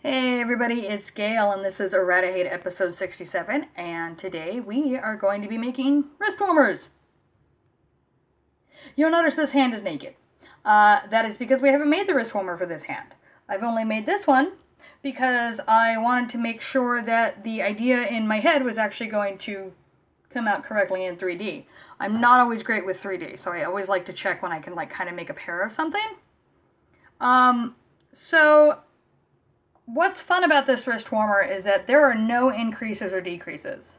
Hey everybody, it's Gail and this is Errata-Hate episode 67, and today we are going to be making wrist warmers. You'll notice this hand is naked. That is because we haven't made the wrist warmer for this hand. I've only made this one because I wanted to make sure that the idea in my head was actually going to come out correctly in 3D. I'm not always great with 3D, so I always like to check when I can kind of make a pair of something. So what's fun about this wrist warmer is that there are no increases or decreases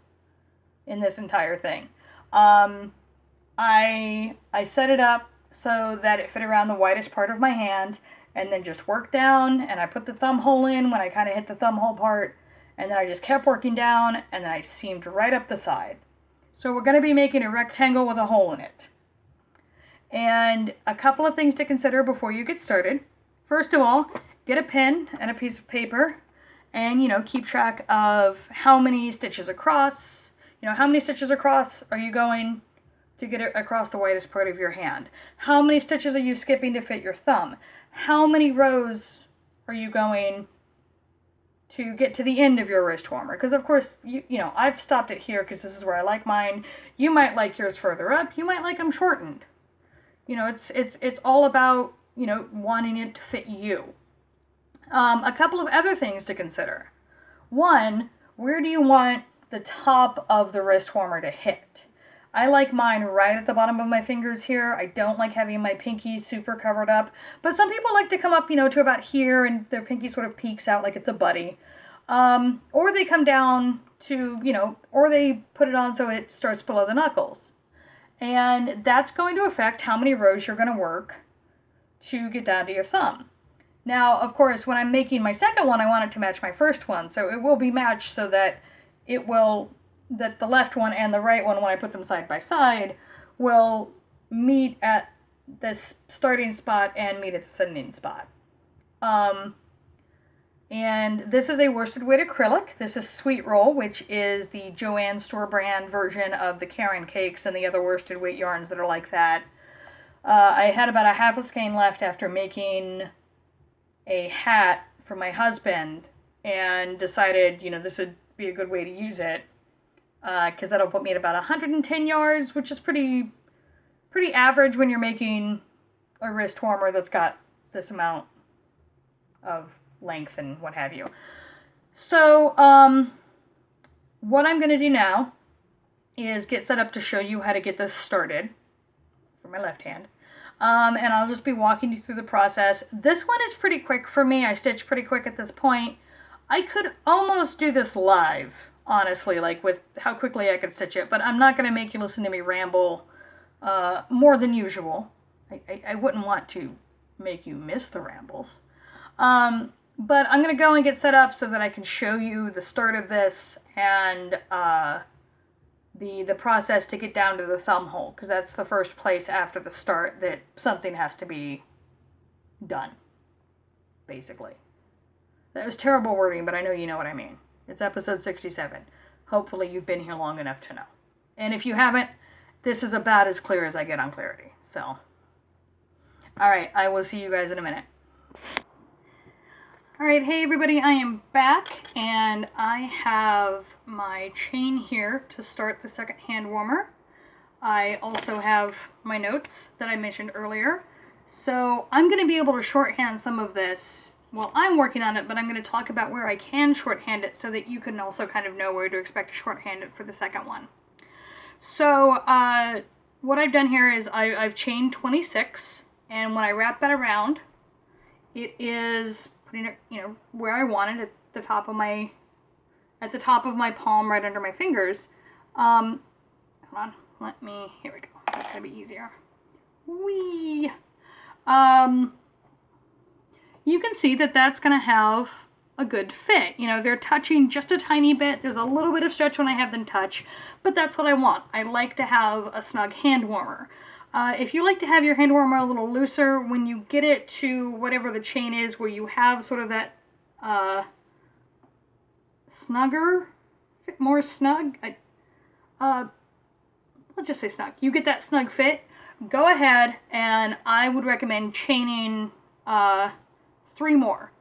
in this entire thing. I set it up so that it fit around the widest part of my hand, and then just worked down, and I put the thumb hole in when I kind of hit the thumb hole part, and then I just kept working down, and then I seamed right up the side. So we're going to be making a rectangle with a hole in it. And a couple of things to consider before you get started. First of all, get a pen and a piece of paper and, keep track of how many stitches across, how many stitches across are you going to get it across the widest part of your hand? How many stitches are you skipping to fit your thumb? How many rows are you going to get to the end of your wrist warmer? Because of course, I've stopped it here because this is where I like mine. You might like yours further up. You might like them shortened. It's all about, wanting it to fit you. A couple of other things to consider. One, where do you want the top of the wrist warmer to hit? I like mine right at the bottom of my fingers here. I don't like having my pinky super covered up. But some people like to come up, to about here, and their pinky sort of peeks out like it's a buddy. Or they come down to, or they put it on so it starts below the knuckles. And that's going to affect how many rows you're going to work to get down to your thumb. Now, of course, when I'm making my second one, I want it to match my first one. So it will be matched so that that the left one and the right one, when I put them side by side, will meet at this starting spot and meet at the ending spot. And this is a worsted weight acrylic. This is Sweet Roll, which is the Joann store brand version of the Karen cakes and the other worsted weight yarns that are like that. I had about a half a skein left after making a hat for my husband and decided, this would be a good way to use it because that'll put me at about 110 yards, which is pretty average when you're making a wrist warmer that's got this amount of length and what have you. So what I'm going to do now is get set up to show you how to get this started for my left hand. And I'll just be walking you through the process. This one is pretty quick for me. I stitch pretty quick at this point. I could almost do this live, honestly, like with how quickly I could stitch it, but I'm not going to make you listen to me ramble more than usual. I wouldn't want to make you miss the rambles. But I'm going to go and get set up so that I can show you the start of this and the process to get down to the thumb hole, because that's the first place after the start that something has to be done, basically. That was terrible wording, but I know you know what I mean. It's episode 67. Hopefully you've been here long enough to know. And if you haven't, this is about as clear as I get on clarity. So, all right, I will see you guys in a minute. All right, hey everybody, I am back, and I have my chain here to start the second hand warmer. I also have my notes that I mentioned earlier. So I'm going to be able to shorthand some of this while I'm working on it, but I'm going to talk about where I can shorthand it so that you can also kind of know where to expect to shorthand it for the second one. So what I've done here is I've chained 26, and when I wrap that around, it is putting it, where I want it at the top of my palm, right under my fingers. Hold on, here we go. That's gonna be easier. Whee! You can see that that's gonna have a good fit. They're touching just a tiny bit. There's a little bit of stretch when I have them touch, but that's what I want. I like to have a snug hand warmer. If you like to have your hand warmer a little looser, when you get it to whatever the chain is where you have sort of that snugger, more snug, let's just say snug. You get that snug fit, go ahead, and I would recommend chaining 3 more.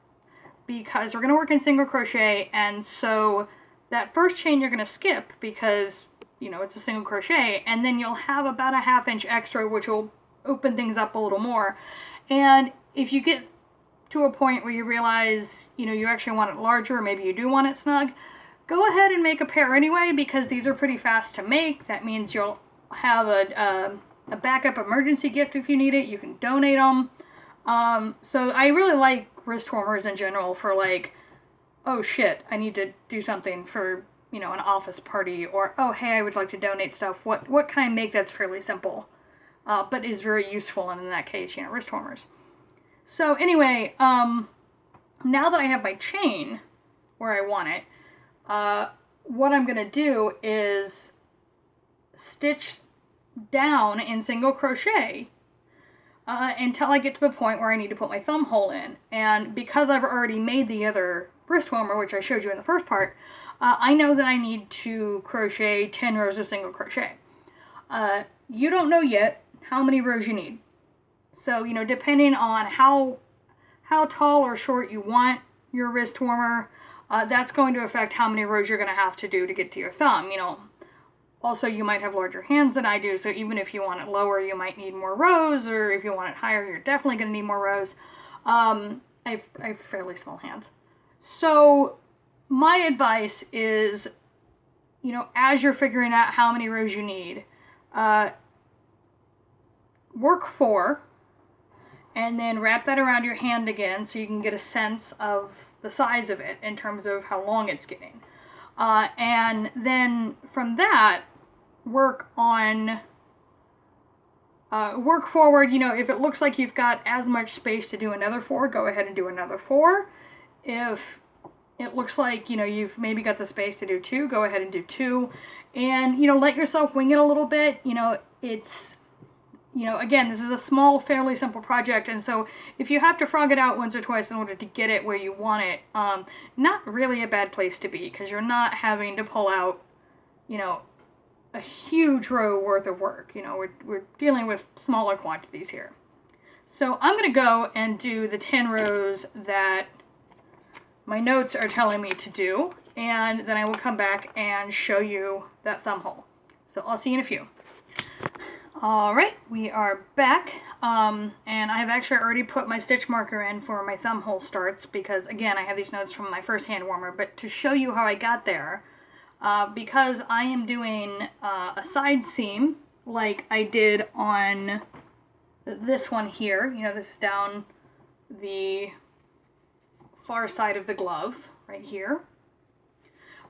because we're going to work in single crochet, and so that first chain you're going to skip because, you know, it's a single crochet, and then you'll have about a 1/2 inch extra, which will open things up a little more. And if you get to a point where you realize, you know, you actually want it larger, or maybe you do want it snug, go ahead and make a pair anyway, because these are pretty fast to make. That means you'll have a backup emergency gift if you need it. You can donate them. So I really like wrist warmers in general for, like, oh shit, I need to do something for, you know, an office party, or oh hey, I would like to donate stuff. What can I make that's fairly simple, but is very useful, and in that case, you know, wrist warmers. So anyway, now that I have my chain where I want it, what I'm gonna do is stitch down in single crochet until I get to the point where I need to put my thumb hole in. And because I've already made the other wrist warmer, which I showed you in the first part, I know that I need to crochet 10 rows of single crochet. You don't know yet how many rows you need. So, you know, depending on how tall or short you want your wrist warmer, that's going to affect how many rows you're going to have to do to get to your thumb. You know, also you might have larger hands than I do, so even if you want it lower, you might need more rows, or if you want it higher, you're definitely going to need more rows. I have fairly small hands. So my advice is, you know, as you're figuring out how many rows you need, work 4, and then wrap that around your hand again so you can get a sense of the size of it in terms of how long it's getting. And then from that, work forward. You know, if it looks like you've got as much space to do another 4, go ahead and do another 4. If it looks like, you know, you've maybe got the space to do 2, go ahead and do 2. And, you know, let yourself wing it a little bit. You know, it's, you know, again, this is a small, fairly simple project, and so if you have to frog it out once or twice in order to get it where you want it, not really a bad place to be, because you're not having to pull out, you know, a huge row worth of work. You know, we're dealing with smaller quantities here. So I'm going to go and do the 10 rows that my notes are telling me to do, and then I will come back and show you that thumb hole. So I'll see you in a few. Alright, we are back, and I have actually already put my stitch marker in for my thumb hole starts, because again, I have these notes from my first hand warmer, but to show you how I got there, because I am doing a side seam like I did on this one here. You know, this is down the far side of the glove right here.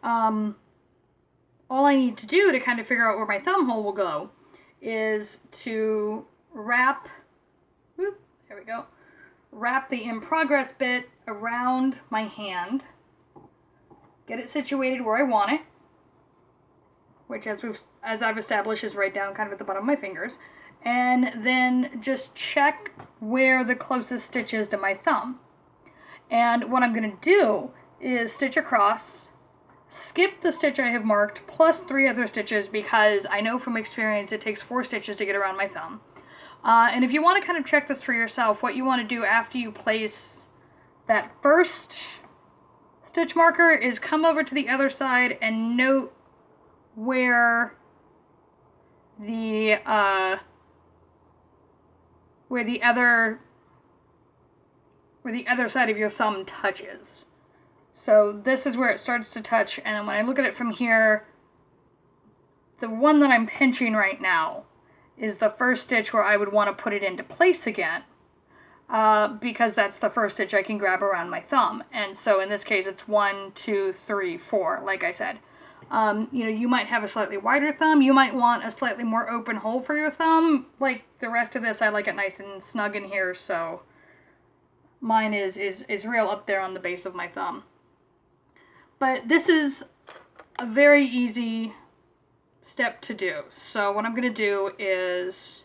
All I need to do to kind of figure out where my thumb hole will go is to wrap, whoop, there we go, wrap the in progress bit around my hand, get it situated where I want it, which as I've established is right down kind of at the bottom of my fingers, and then just check where the closest stitch is to my thumb. And what I'm going to do is stitch across, skip the stitch I have marked, plus 3 other stitches, because I know from experience it takes 4 stitches to get around my thumb. And if you want to kind of check this for yourself, what you want to do after you place that first stitch marker is come over to the other side and note where the other side of your thumb touches. So this is where it starts to touch, and then when I look at it from here, the one that I'm pinching right now is the first stitch where I would want to put it into place again, because that's the first stitch I can grab around my thumb. And so in this case, it's 1, 2, 3, 4, like I said. You know, you might have a slightly wider thumb. You might want a slightly more open hole for your thumb. Like the rest of this, I like it nice and snug in here, so mine is real up there on the base of my thumb. But this is a very easy step to do. So what I'm going to do is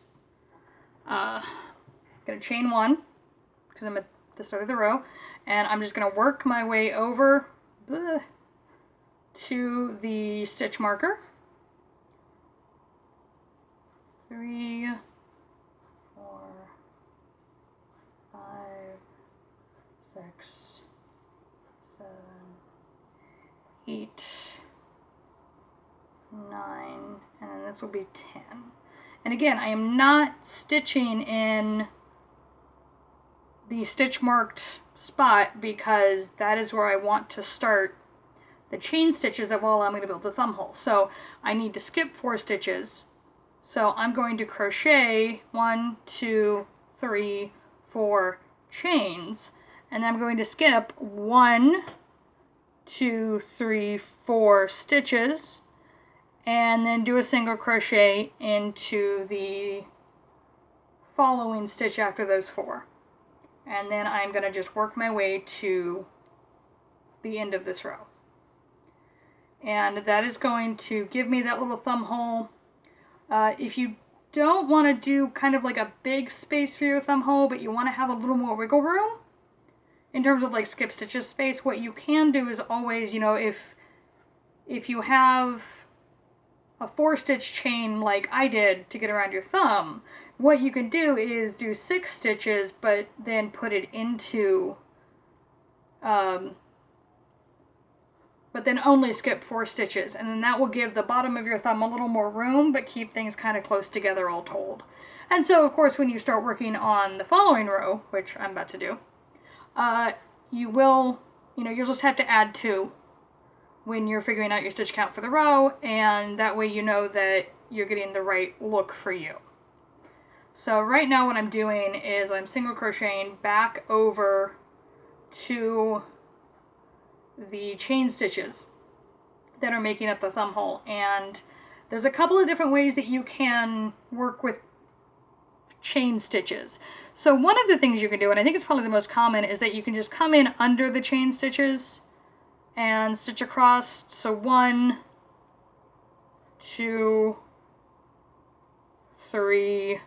I'm going to chain 1, because I'm at the start of the row, and I'm just going to work my way over to the stitch marker. 3, 4, 5, 6, this will be 10. And again, I am not stitching in the stitch marked spot because that is where I want to start the chain stitches that will allow me to build the thumb hole. So I need to skip 4 stitches. So I'm going to crochet 1, 2, 3, 4 chains, and then I'm going to skip 1, 2, 3, 4 stitches, and then do a single crochet into the following stitch after those 4. And then I'm going to just work my way to the end of this row. And that is going to give me that little thumb hole. If you don't want to do kind of like a big space for your thumb hole, but you want to have a little more wiggle room in terms of like skip stitches space, what you can do is always, you know, if you have a 4-stitch chain like I did to get around your thumb, what you can do is do 6 stitches, but then put it into, but then only skip 4 stitches, and then that will give the bottom of your thumb a little more room, but keep things kind of close together all told. And so, of course, when you start working on the following row, which I'm about to do, you'll just have to add 2 when you're figuring out your stitch count for the row, and that way you know that you're getting the right look for you. So right now what I'm doing is I'm single crocheting back over to the chain stitches that are making up the thumb hole, and there's a couple of different ways that you can work with chain stitches. So one of the things you can do, and I think it's probably the most common, is that you can just come in under the chain stitches and stitch across. So 1, 2, 3,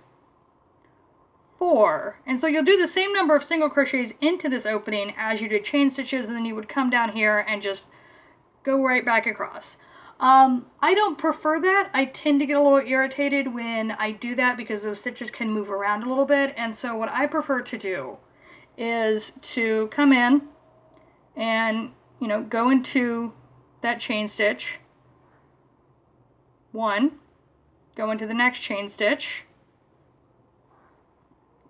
4. And so you'll do the same number of single crochets into this opening as you did chain stitches, and then you would come down here and just go right back across. I don't prefer that. I tend to get a little irritated when I do that because those stitches can move around a little bit. And so what I prefer to do is to come in and, you know, go into that chain stitch, 1, go into the next chain stitch,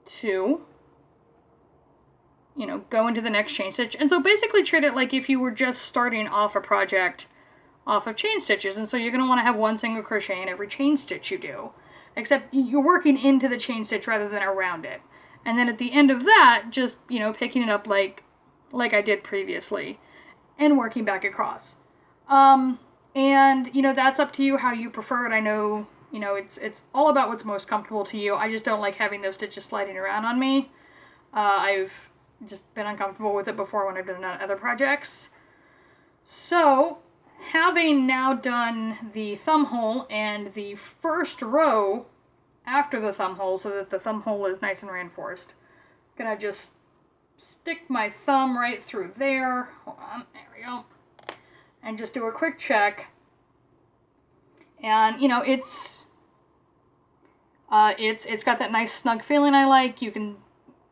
2, you know, go into the next chain stitch. And so basically treat it like if you were just starting off a project off of chain stitches. And so you're going to want to have 1 single crochet in every chain stitch you do, except you're working into the chain stitch rather than around it. And then at the end of that, just, you know, picking it up like I did previously and working back across. And, you know, that's up to you how you prefer it. I know, you know, it's all about what's most comfortable to you. I just don't like having those stitches sliding around on me. I've just been uncomfortable with it before when I've done it on other projects. So, having now done the thumb hole and the first row after the thumb hole so that the thumb hole is nice and reinforced, I'm gonna just stick my thumb right through there. Hold on, there we go. And just do a quick check. And, you know, it's got that nice snug feeling I like. You can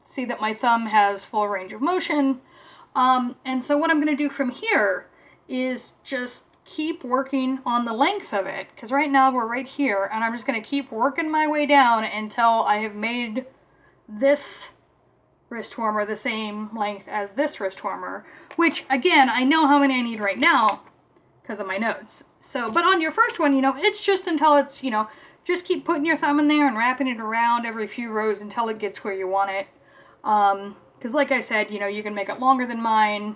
see that my thumb has full range of motion. And so what I'm going to do from here is just keep working on the length of it, because right now we're right here, and I'm just going to keep working my way down until I have made this wrist warmer the same length as this wrist warmer, which again, I know how many I need right now because of my notes. So, but on your first one, you know, it's just until it's, you know, just keep putting your thumb in there and wrapping it around every few rows until it gets where you want it. Because like I said, you know, you can make it longer than mine,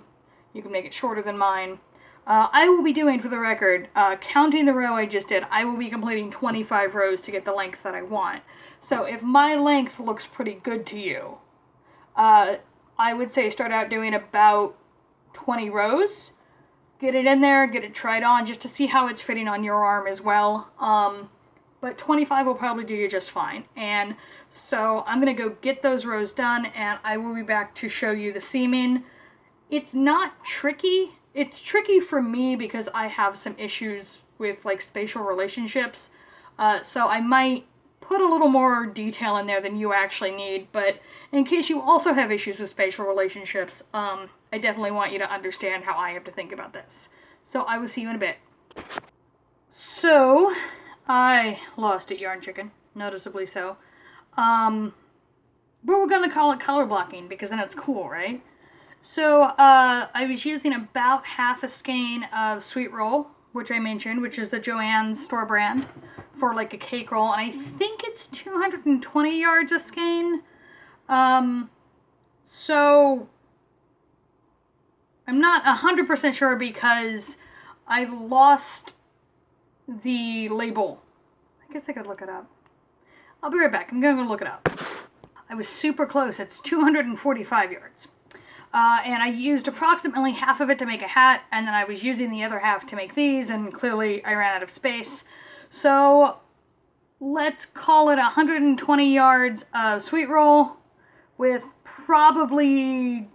you can make it shorter than mine. I will be doing, for the record, counting the row I just did, I will be completing 25 rows to get the length that I want. So if my length looks pretty good to you, I would say start out doing about 20 rows. Get it in there, get it tried on, just to see how it's fitting on your arm as well. But 25 will probably do you just fine. And so I'm going to go get those rows done, and I will be back to show you the seaming. It's not tricky. It's tricky for me because I have some issues with like spatial relationships. So I might put a little more detail in there than you actually need. But in case you also have issues with spatial relationships, I definitely want you to understand how I have to think about this. So I will see you in a bit. So I lost it, Yarn Chicken, noticeably so. But we're gonna call it color blocking because then it's cool, right? So I was using about half a skein of Sweet Roll, which I mentioned, which is the Joann's store brand for like a cake roll, and I think it's 220 yards a skein. So I'm not 100% sure because I lost the label. I guess I could look it up. I'll be right back. I'm gonna look it up. I was super close. It's 245 yards. And I used approximately half of it to make a hat, and then I was using the other half to make these, and clearly I ran out of space. So let's call it 120 yards of Sweet Roll with probably...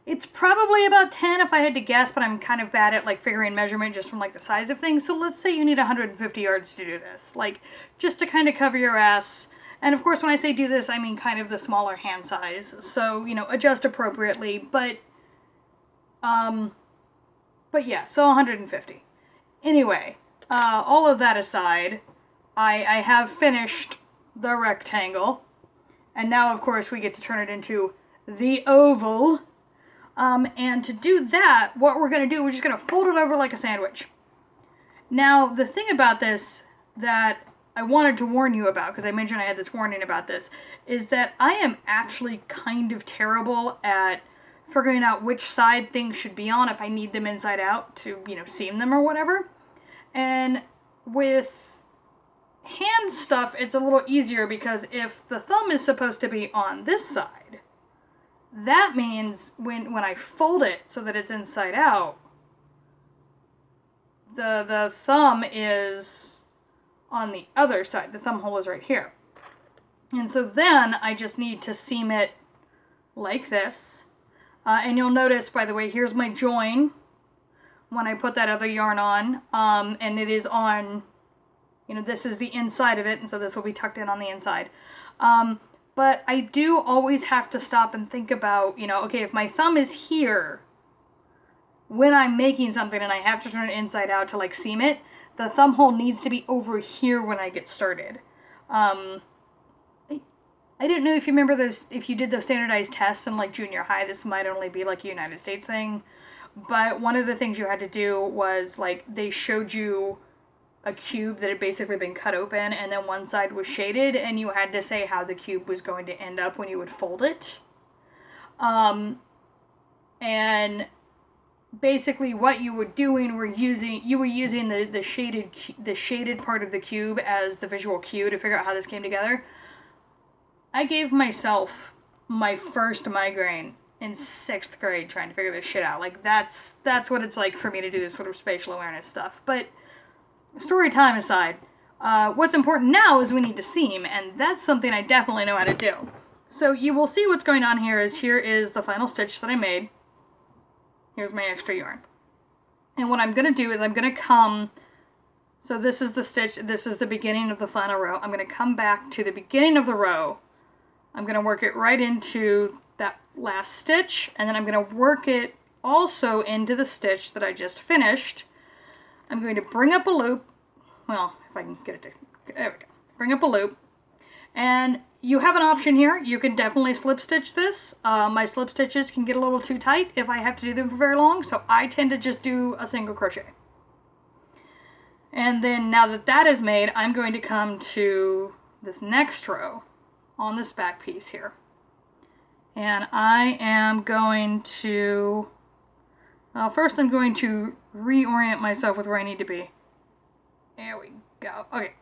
It's probably about 10 if I had to guess, but I'm kind of bad at like figuring measurement just from like the size of things. So let's say you need 150 yards to do this, like just to kind of cover your ass. And of course, when I say do this, I mean kind of the smaller hand size. So, you know, adjust appropriately, but yeah, so 150. Anyway, all of that aside, I have finished the rectangle. And now, of course, we get to turn it into the oval. And to do that, what we're going to do, we're just going to fold it over like a sandwich. Now, the thing about this that I wanted to warn you about, because I mentioned I had this warning about this, is that I am actually kind of terrible at figuring out which side things should be on if I need them inside out to, you know, seam them or whatever. And with hand stuff, it's a little easier because if the thumb is supposed to be on this side, that means when I fold it so that it's inside out, the thumb is on the other side. The thumb hole is right here. And so then I just need to seam it like this. And you'll notice, by the way, here's my join when I put that other yarn on. And it is on, you know, this is the inside of it, and so this will be tucked in on the inside. But I do always have to stop and think about, you know, okay, if my thumb is here when I'm making something and I have to turn it inside out to like seam it, the thumb hole needs to be over here when I get started. I don't know if you remember those, if you did those standardized tests in like junior high, this might only be like a United States thing, but one of the things you had to do was like they showed you a cube that had basically been cut open and then one side was shaded and you had to say how the cube was going to end up when you would fold it. And basically what you were doing, you were using the shaded part of the cube as the visual cue to figure out how this came together. I gave myself my first migraine in 6th grade trying to figure this shit out. Like that's what it's like for me to do this sort of spatial awareness stuff. But story time aside, what's important now is we need to seam, and that's something I definitely know how to do. So you will see what's going on here is the final stitch that I made. Here's my extra yarn. And what I'm going to do is I'm going to come, so this is the stitch, this is the beginning of the final row. I'm going to come back to the beginning of the row. I'm going to work it right into that last stitch, and then I'm going to work it also into the stitch that I just finished. I'm going to bring up a loop, well, if I can get it to, there we go, bring up a loop, and you have an option here. You can definitely slip stitch this. My slip stitches can get a little too tight if I have to do them for very long, so I tend to just do a single crochet. And then now that that is made, I'm going to come to this next row on this back piece here. And I am going to, first I'm going to reorient myself with where I need to be. There we go. Okay.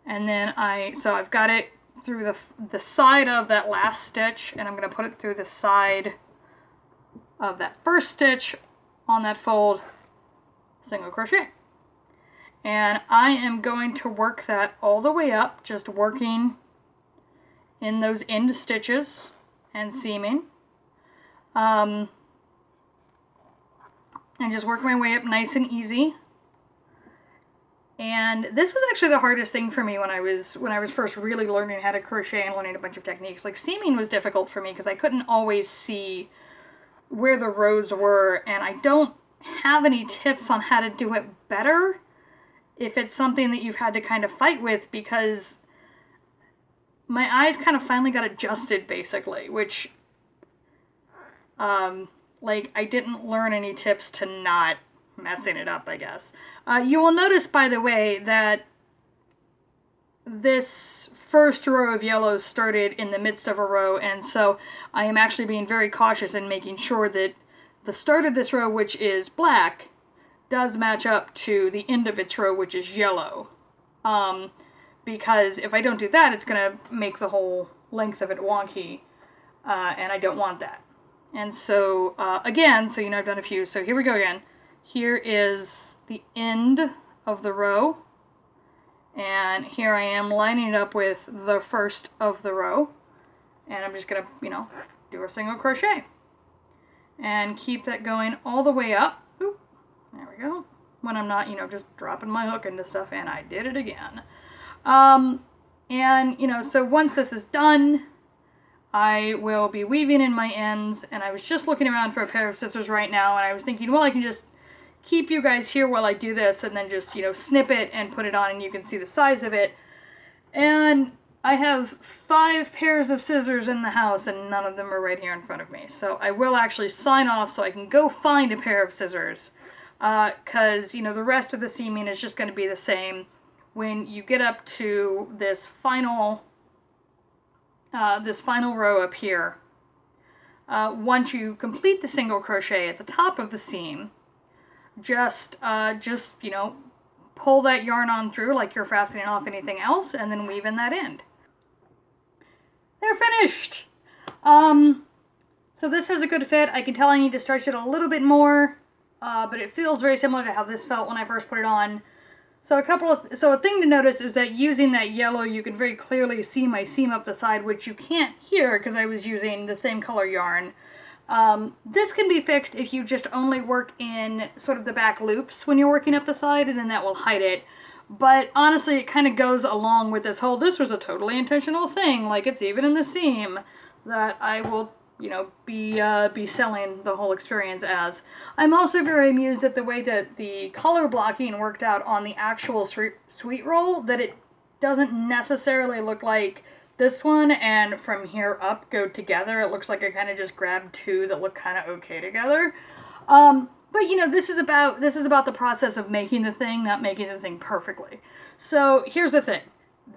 And then so I've got it through the side of that last stitch, and I'm going to put it through the side of that first stitch on that fold, single crochet. And I am going to work that all the way up, just working in those end stitches and seaming. And just work my way up nice and easy. And this was actually the hardest thing for me when I was first really learning how to crochet and learning a bunch of techniques. Like seaming was difficult for me because I couldn't always see where the rows were, and I don't have any tips on how to do it better. if it's something that you've had to kind of fight with, because my eyes kind of finally got adjusted, basically, which, like, I didn't learn any tips to not messing it up, I guess. You will notice, by the way, that this first row of yellows started in the midst of a row, and so I am actually being very cautious in making sure that the start of this row, which is black, does match up to the end of its row, which is yellow. Because if I don't do that, it's going to make the whole length of it wonky, and I don't want that. And so, again, so you know I've done a few, so here we go again. Here is the end of the row, and here I am lining it up with the first of the row, and I'm just going to, you know, do a single crochet. And keep that going all the way up. Oop, there we go. When I'm not, you know, just dropping my hook into stuff, and I did it again. And, you know, so once this is done, I will be weaving in my ends, and I was just looking around for a pair of scissors right now, and I was thinking, well, I can just keep you guys here while I do this, and then just, you know, snip it and put it on, and you can see the size of it. And I have 5 pairs of scissors in the house, and none of them are right here in front of me. So I will actually sign off so I can go find a pair of scissors, because, you know, the rest of the seaming is just going to be the same. When you get up to this final row up here, once you complete the single crochet at the top of the seam, just you know, pull that yarn on through like you're fastening off anything else, and then weave in that end. They're finished. So this has a good fit. I can tell I need to stretch it a little bit more, but it feels very similar to how this felt when I first put it on. So a thing to notice is that using that yellow, you can very clearly see my seam up the side, which you can't here because I was using the same color yarn. This can be fixed if you just only work in sort of the back loops when you're working up the side, and then that will hide it. But honestly, it kind of goes along with this whole, this was a totally intentional thing, like it's even in the seam, that I will, you know, be selling the whole experience as. I'm also very amused at the way that the color blocking worked out on the actual sweet roll, that it doesn't necessarily look like this one and from here up go together. It looks like I kind of just grabbed 2 that look kind of okay together. But you know, this is about the process of making the thing, not making the thing perfectly. So here's the thing.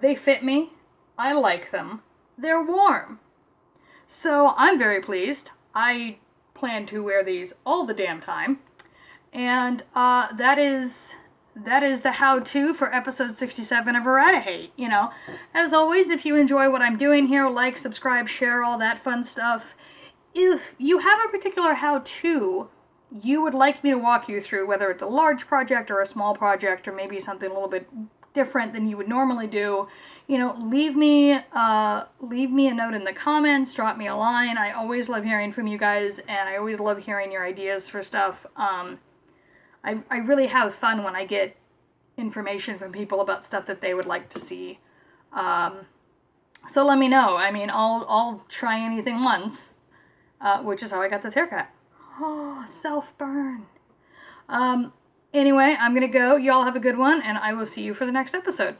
They fit me. I like them. They're warm. So I'm very pleased. I plan to wear these all the damn time. And that is the how-to for episode 67 of Errata-Hate. You know, as always, if you enjoy what I'm doing here, like, subscribe, share, all that fun stuff. If you have a particular how-to you would like me to walk you through, whether it's a large project or a small project, or maybe something a little bit different than you would normally do, you know, leave me a note in the comments, drop me a line. I always love hearing from you guys, and I always love hearing your ideas for stuff. I really have fun when I get information from people about stuff that they would like to see. So let me know. I mean, I'll try anything once, which is how I got this haircut. Oh, self-burn. Anyway, I'm gonna go. Y'all have a good one, and I will see you for the next episode.